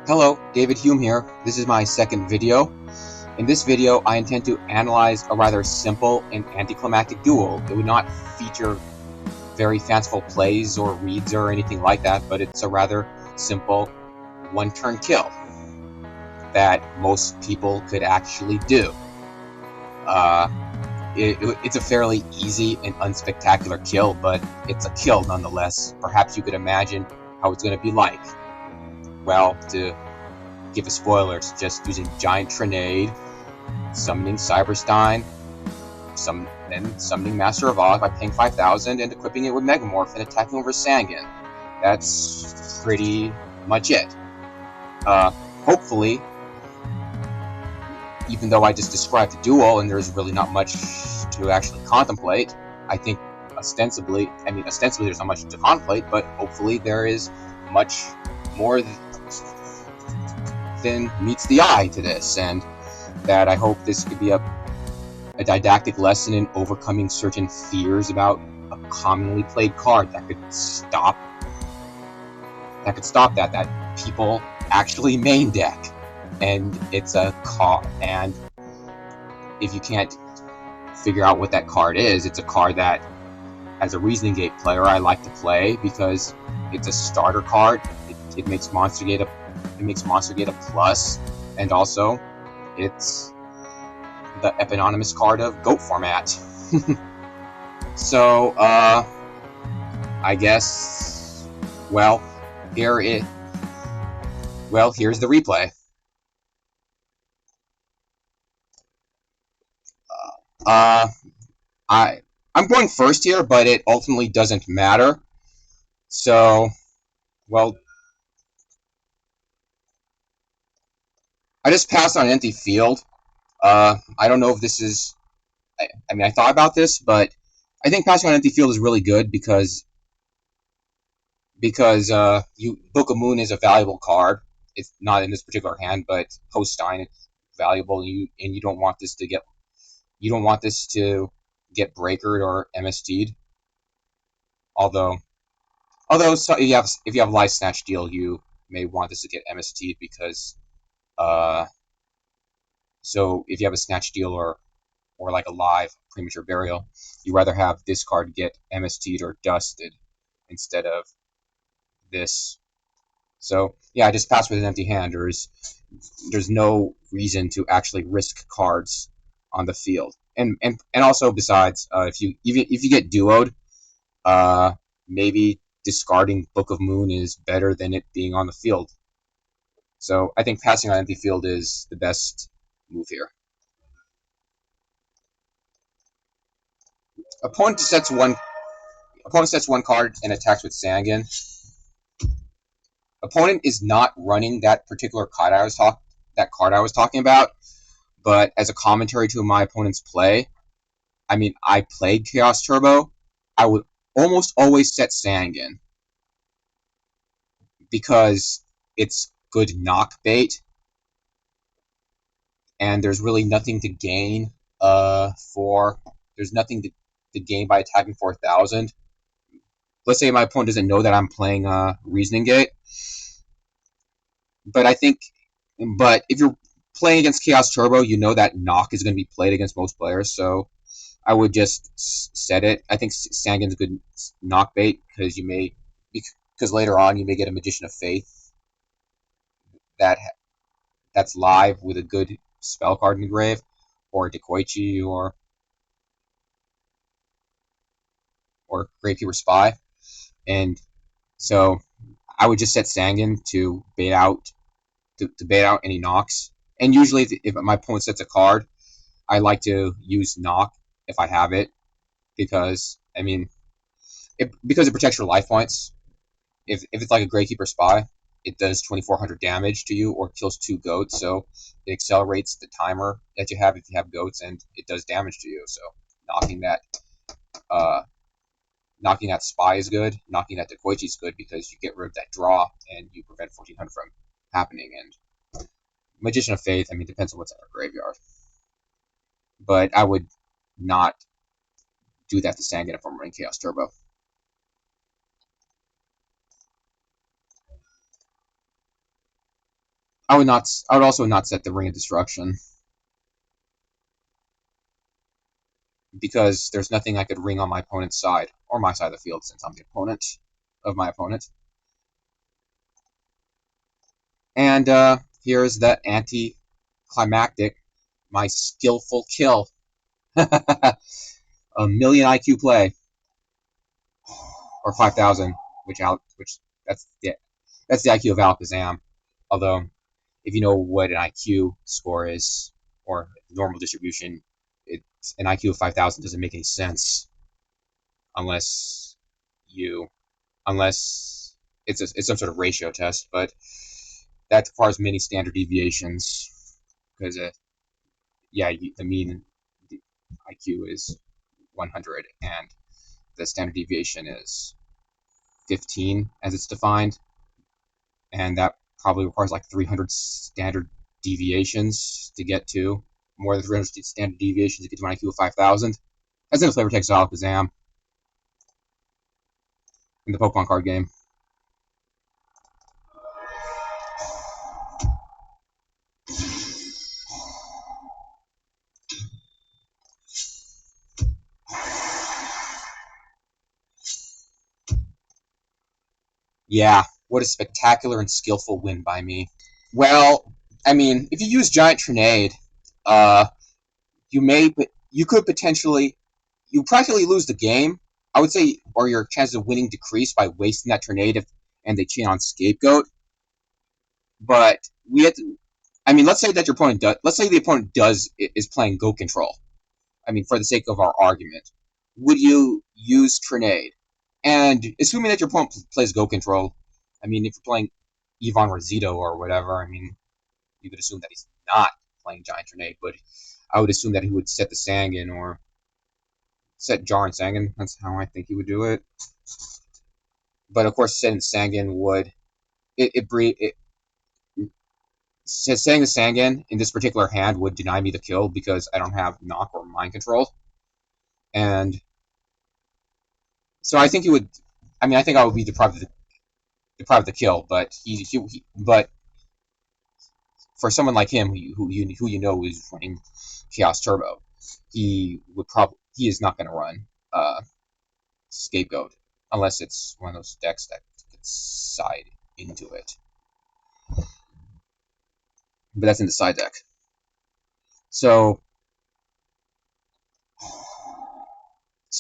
Hello, David Hume here. This is my second video. In this video, I intend to analyze a rather simple and anticlimactic duel. It would not feature very fanciful plays or reads or anything like that, but it's a rather simple one-turn kill that most people could actually do. It's a fairly easy and unspectacular kill, but it's a kill nonetheless. Perhaps you could imagine how it's going to be like. Well, to give a spoiler, it's just using giant Trunade, summoning Cyber-Stein, then summoning Master of Oz by paying 5,000 and equipping it with Megamorph and attacking over Sangan. That's pretty much it. Hopefully, even though I just described the duel and there's really not much to actually contemplate, I think ostensibly there's not much to contemplate, but hopefully there is much more than meets the eye to this, and that I hope this could be a didactic lesson in overcoming certain fears about a commonly played card that could stop that people actually main deck. And it's a card, and if you can't figure out what that card is, it's a card that, as a Reasoning Gate player, I like to play because it's a starter card. It makes Monster Gate a plus, and also it's the eponymous card of Goat format. So, I guess, here's the replay. I'm going first here, but it ultimately doesn't matter. So, well, I just passed on an empty field. I don't know if this is... I thought about this, but I think passing on an empty field is really good because Book of Moon is a valuable card. It's not in this particular hand, but post-Stein it's valuable, and you don't want this to get breakered or MST'd. Although so if you have Life Snatch Deal, you may want this to get MST'd because so if you have a Snatch Deal or like a live Premature Burial, you rather have this card get MST'd or dusted instead of this. So yeah, I just passed with an empty hand. There's no reason to actually risk cards on the field, and also besides, if you get duoed, maybe discarding Book of Moon is better than it being on the field. So I think passing on empty field is the best move here. Opponent sets one card and attacks with Sangan. Opponent is not running that particular card I was talking about, but as a commentary to my opponent's play, I played Chaos Turbo. I would almost always set Sangan because it's good knock bait, and there's really nothing to gain. There's nothing to gain by attacking 4,000. Let's say my opponent doesn't know that I'm playing Reasoning Gate, but if you're playing against Chaos Turbo, you know that knock is going to be played against most players, so I would just set it. I think Sangan's a good knock bait because later on you may get a Magician of Faith that's live with a good spell card in the grave, or a Dekoichi, or Gravekeeper Spy, and so I would just set Sangan to bait out any knocks. And usually, if my opponent sets a card, I like to use knock if I have it, because it protects your life points. If it's like a Gravekeeper Spy, it does 2,400 damage to you or kills 2 goats, so it accelerates the timer that you have if you have goats, and it does damage to you. So knocking that Spy is good. Knocking that Dekoichi is good because you get rid of that draw and you prevent 1,400 from happening. And Magician of Faith, depends on what's in our graveyard. But I would not do that to Sangan if I'm running Chaos Turbo. I would not. I would also not set the Ring of Destruction, because there's nothing I could ring on my opponent's side, or my side of the field, since I'm the opponent of my opponent. And here's the anti-climactic, my skillful kill. A million IQ play, or 5,000, which that's the IQ of Alakazam. Although, if you know what an IQ score is, or normal distribution, an IQ of 5,000 doesn't make any sense unless it's some sort of ratio test, but that requires many standard deviations, because the mean IQ is 100 and the standard deviation is 15 as it's defined, and that probably requires like 300 standard deviations to get to, more than 300 standard deviations to get to an IQ of 5,000. As in a flavor text Alakazam in the Pokemon card game. Yeah, what a spectacular and skillful win by me. Well, I mean, if you use Giant Trunade, you could potentially, you practically lose the game, I would say, or your chances of winning decrease by wasting that Trunade and they cheat on Scapegoat. But we have to, I mean, let's say that the opponent is playing Go Control. I mean, for the sake of our argument, would you use Trunade? And assuming that your opponent plays Go Control, I mean, if you're playing Ivan Rosito or whatever, I mean, you could assume that he's not playing Giant Trunade, but I would assume that he would set the Sangan or set Jar and Sangan. That's how I think he would do it. But of course, setting Sangan would setting the Sangan in this particular hand would deny me the kill because I don't have Knock or Mind Control, and so I think he would. I mean, I think I would be deprived of the kill, but but for someone like him who you know is running Chaos Turbo, he is not going to run Scapegoat unless it's one of those decks that gets side into it. But that's in the side deck. So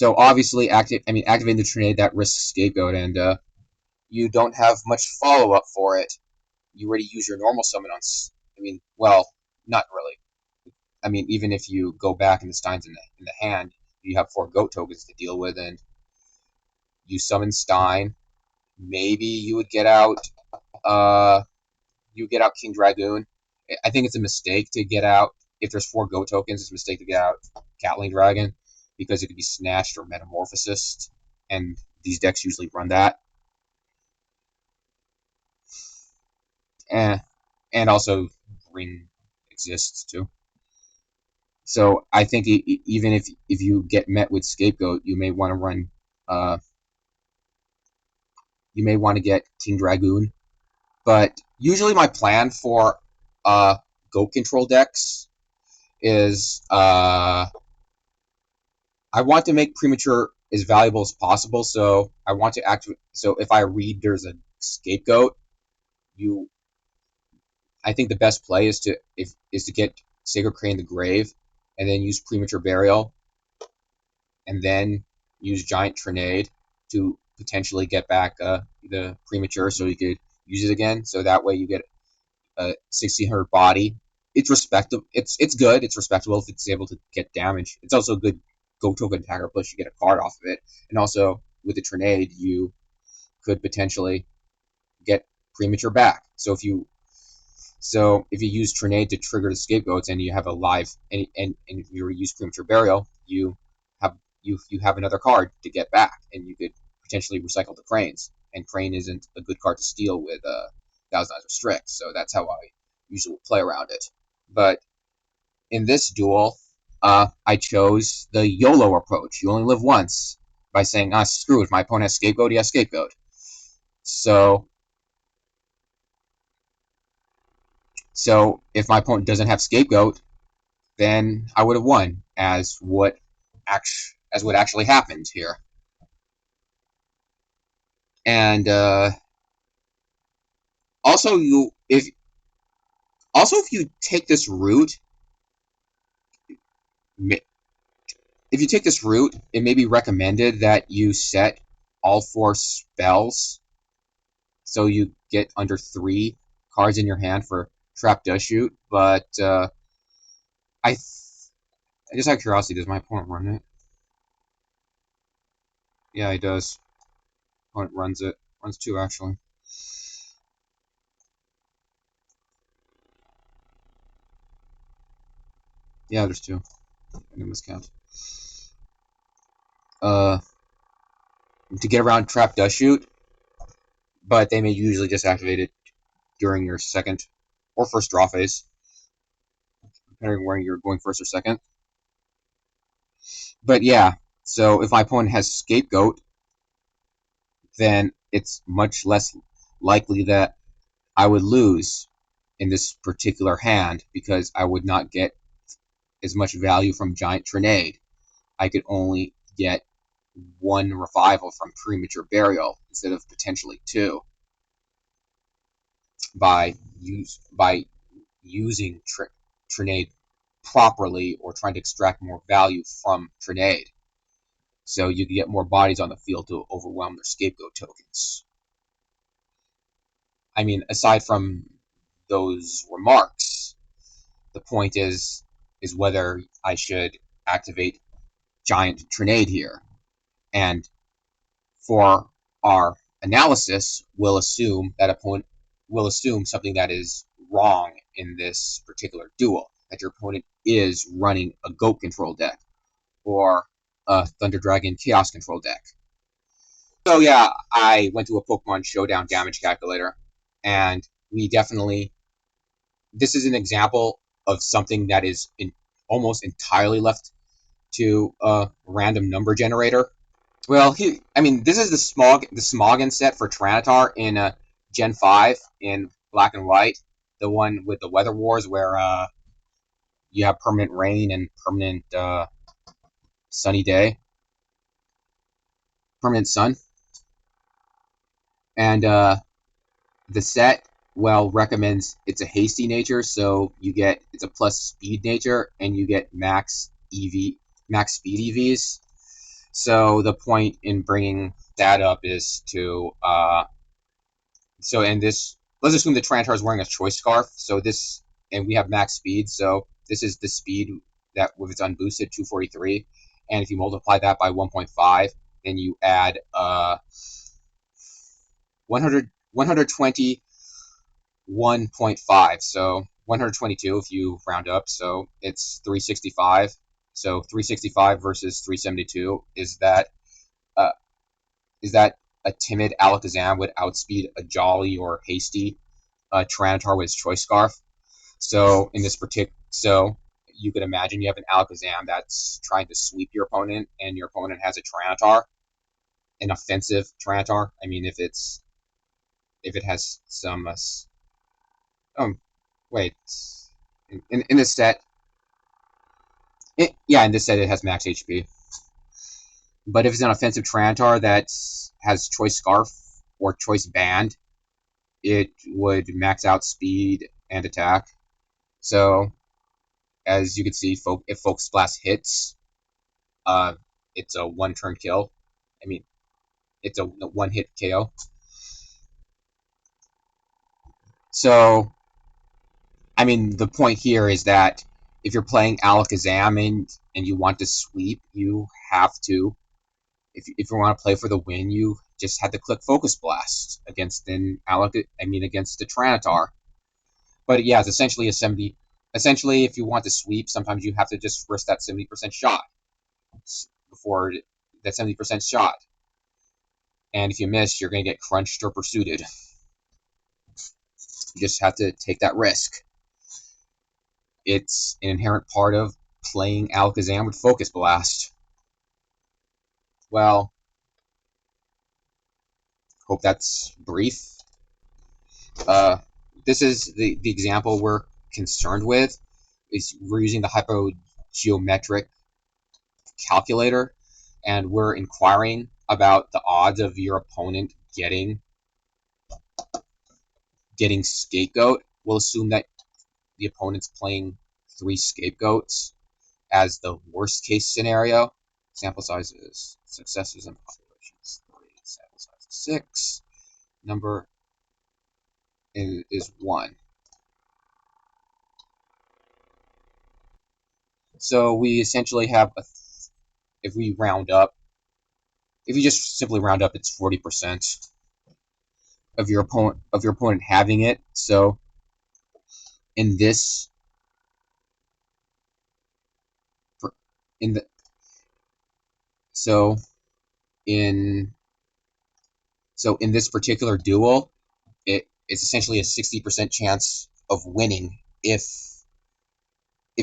obviously activating the Trunade that risks Scapegoat, and you don't have much follow up for it. You already use your normal summon on. I mean, well, not really. I mean, even if you go back and the Stein's in the hand, you have 4 Goat tokens to deal with, and you summon Stein. Maybe you would get out. King Dragoon. I think it's a mistake to get out. If there's 4 Goat tokens, it's a mistake to get out Gatling Dragon, because it could be snatched or Metamorphosis, and these decks usually run that. And also Ring exists too. So I think even if you get met with Scapegoat, you may want to run. You may want to get King Dragoon, but usually my plan for Goat Control decks is I want to make Premature as valuable as possible. So I want to activate. So if I read there's a Scapegoat, I think the best play is to get Sacred Crane the Grave, and then use Premature Burial, and then use Giant Trunade to potentially get back the Premature, so you could use it again. So that way you get a 1600 body. It's respectable. It's good. It's respectable if it's able to get damage. It's also a good Go Token attacker. Plus you get a card off of it, and also with the Trunade you could potentially get Premature back. So if you use Trunade to trigger the Scapegoats, and you have a live, and if you use Premature Burial, you have another card to get back, and you could potentially recycle the Cranes. And Crane isn't a good card to steal with Thousand Eyes Restrict, so that's how I usually play around it. But in this duel, I chose the YOLO approach. You only live once, by saying, screw it, my opponent has Scapegoat, he has Scapegoat. So So if my opponent doesn't have Scapegoat, then I would have won, as what actually happened here. And also if you take this route, it may be recommended that you set all 4 spells, so you get under 3 cards in your hand for Trap Dust Shoot. But I just out of curiosity, does my opponent run it? Yeah, he does. Opponent runs it. Runs 2 actually. Yeah, there's 2. I didn't miscount. To get around Trap Dust Shoot, but they may usually just activate it during your second or first draw phase, depending on where you're going first or second. But yeah, so if my opponent has Scapegoat, then it's much less likely that I would lose in this particular hand, because I would not get as much value from Giant Trunade. I could only get 1 revival from Premature Burial instead of potentially 2 by using Trunade properly, or trying to extract more value from Trunade. So you can get more bodies on the field to overwhelm their Scapegoat tokens. I mean, aside from those remarks, the point is whether I should activate Giant Trunade here. And for our analysis, we'll assume something that is wrong in this particular duel, that your opponent is running a Goat control deck, or a Thunder Dragon Chaos control deck. So yeah, I went to a Pokemon Showdown damage calculator, and this is an example of something that is almost entirely left to a random number generator. Well, this is the Smogon set for Tyranitar in Gen 5 in black and white, the one with the Weather Wars, where you have permanent rain and permanent sunny day, permanent sun, and the set recommends it's a hasty nature, so it's a plus speed nature, and you get max speed EVs. So the point in bringing that up is to let's assume the Tyranitar is wearing a choice scarf. And we have max speed, so this is the speed that with its unboosted 243, and if you multiply that by 1.5, then you add 121.5, so 122 if you round up, so it's 365. So 365 versus 372, is that a timid Alakazam would outspeed a jolly or hasty Tyranitar with his choice scarf? So you could imagine you have an Alakazam that's trying to sweep your opponent, and your opponent has a Tyranitar, an offensive Tyranitar. I mean, if it has some wait, in this set, in this set it has max HP. But if it's an offensive Tyranitar that has choice scarf or choice band, it would max out speed and attack. So as you can see, if Focus Blast hits, it's a 1-turn kill. I mean, it's a 1-hit KO. So, I mean, the point here is that if you're playing Alakazam and you want to sweep, you have to. If you want to play for the win, you just had to click Focus Blast against the Tyranitar. But yeah, it's essentially a 70. Essentially, if you want to sweep, sometimes you have to just risk that 70% shot before that 70% shot. And if you miss, you're going to get crunched or pursued. You just have to take that risk. It's an inherent part of playing Alakazam with Focus Blast. Well, hope that's brief. this is the example we're concerned with. Is we're using the hypergeometric calculator, and we're inquiring about the odds of your opponent getting scapegoat. We'll assume that the opponent's playing 3 scapegoats as the worst case scenario. Sample sizes, successes, and populations 3. Sample size 6. Number is 1. So we essentially have if we round up, if you just simply round up, it's 40% of your opponent having it. So in this in the so in this particular duel, it's essentially a 60% chance of winning if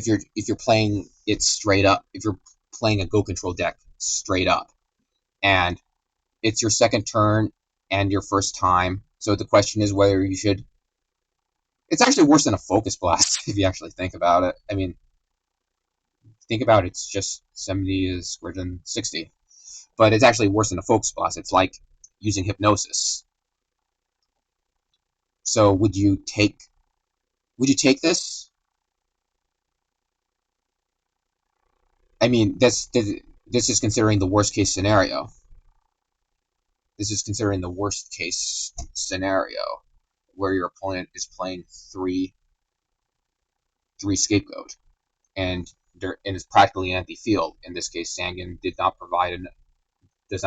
you're playing it straight up, if you're playing a Go Control deck straight up, and it's your second turn and your first time. So the question is whether you should. It's actually worse than a Focus Blast if you actually think about it. I mean, think about it, it's just 70 is greater than 60, but it's actually worse than a Focus Blast. It's like using Hypnosis. So would you take this? I mean, this is considering the worst case scenario. This is considering the worst case scenario where your opponent is playing 3 scapegoat and it's practically an empty field. In this case, Sangan does not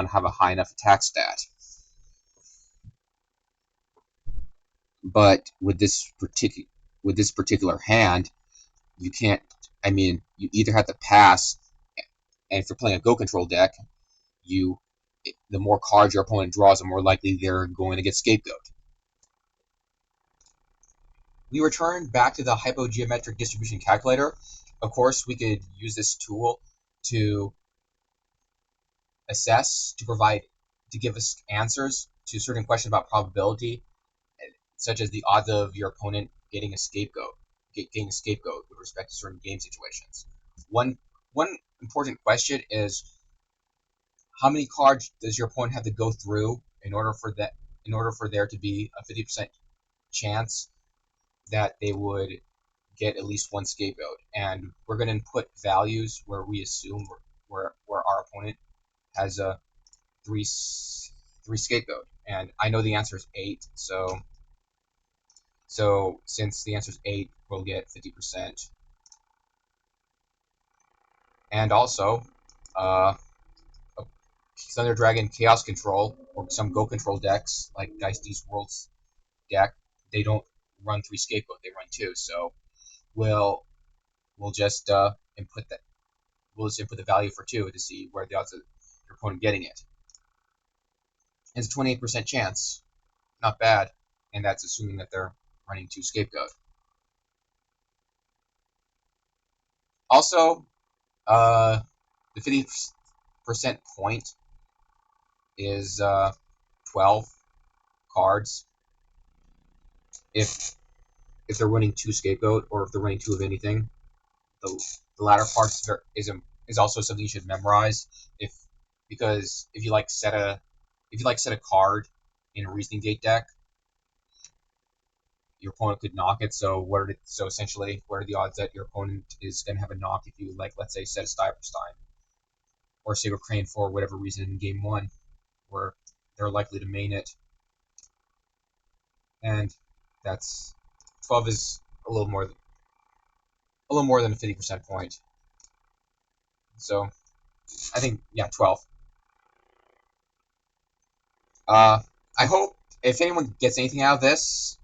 have a high enough attack stat. But with this particular hand, you can't. I mean, you either have to pass, and if you're playing a Go Control deck, the more cards your opponent draws, the more likely they're going to get scapegoat. We return back to the hypergeometric distribution calculator. Of course, we could use this tool to assess, to give us answers to certain questions about probability, such as the odds of your opponent getting a scapegoat with respect to certain game situations. One important question is, how many cards does your opponent have to go through in order for there to be a 50% chance that they would get at least 1 scapegoat? And we're going to input values where we assume where our opponent has a 3 scapegoat, and I know the answer is 8. So since the answer is 8, we'll get 50%. And also, Thunder Dragon Chaos Control or some Go Control decks like Deisty's World's deck, they don't run 3 scapegoat, they run 2. So we'll just input that. We'll just input the value for 2 to see where the odds of your opponent getting it. It's a 28% chance, not bad, and that's assuming that they're running 2 scapegoat. Also, the 50% point is 12 cards. If they're running 2 scapegoat, or if they're running 2 of anything, the latter part is also something you should memorize. Because if you set a card in a Reasoning Gate deck, your opponent could knock it. So essentially, what are the odds that your opponent is going to have a knock if you, let's say, set a Cyber-Stein or Saber Crane for whatever reason in game 1, where they're likely to main it? And that's 12 is a little more than a 50% point. So I think, yeah, 12. I hope if anyone gets anything out of this,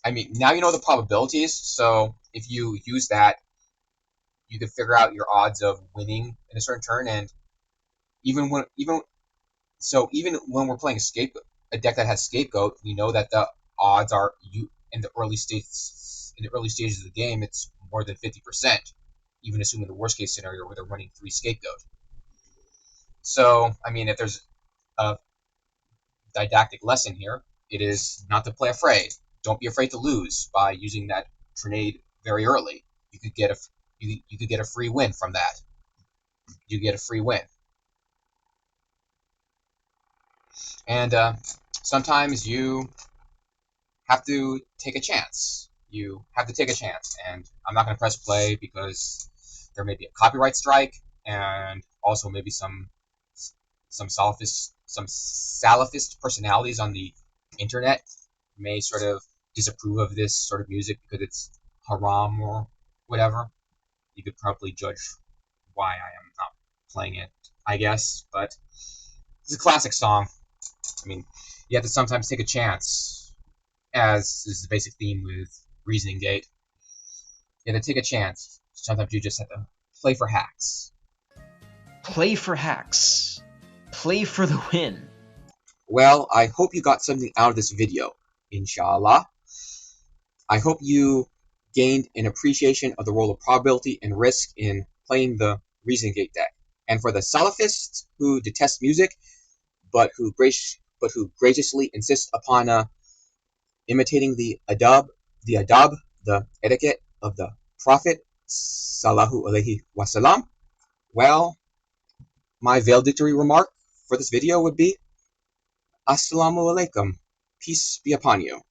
I mean, now you know the probabilities, so if you use that, you can figure out your odds of winning in a certain turn. And even when we're playing a deck that has scapegoat, we know that the odds are in the early stages of the game, it's more than 50%, even assuming the worst case scenario where they're running 3 scapegoat. So I mean, if there's a didactic lesson here. It is not to play afraid. Don't be afraid to lose by using that Trunade very early. You could get a free win from that. You get a free win. And sometimes you have to take a chance. You have to take a chance. And I'm not going to press play because there may be a copyright strike, and also maybe some Salafist personalities on the internet may sort of disapprove of this sort of music because it's haram or whatever. You could probably judge why I am not playing it, I guess, but it's a classic song. I mean, you have to sometimes take a chance, as is the basic theme with Reasoning Gate. You have to take a chance. Sometimes you just have to play for hacks. Play for hacks. Play for the win. Well, I hope you got something out of this video, inshallah. I hope you gained an appreciation of the role of probability and risk in playing the Reasoning Gate deck. And for the Salafists who detest music, but who graciously insist upon imitating the adab, the etiquette of the Prophet, Sallallahu Alaihi Wasallam, well, my valedictory remark for this video would be, Assalamu alaikum, peace be upon you.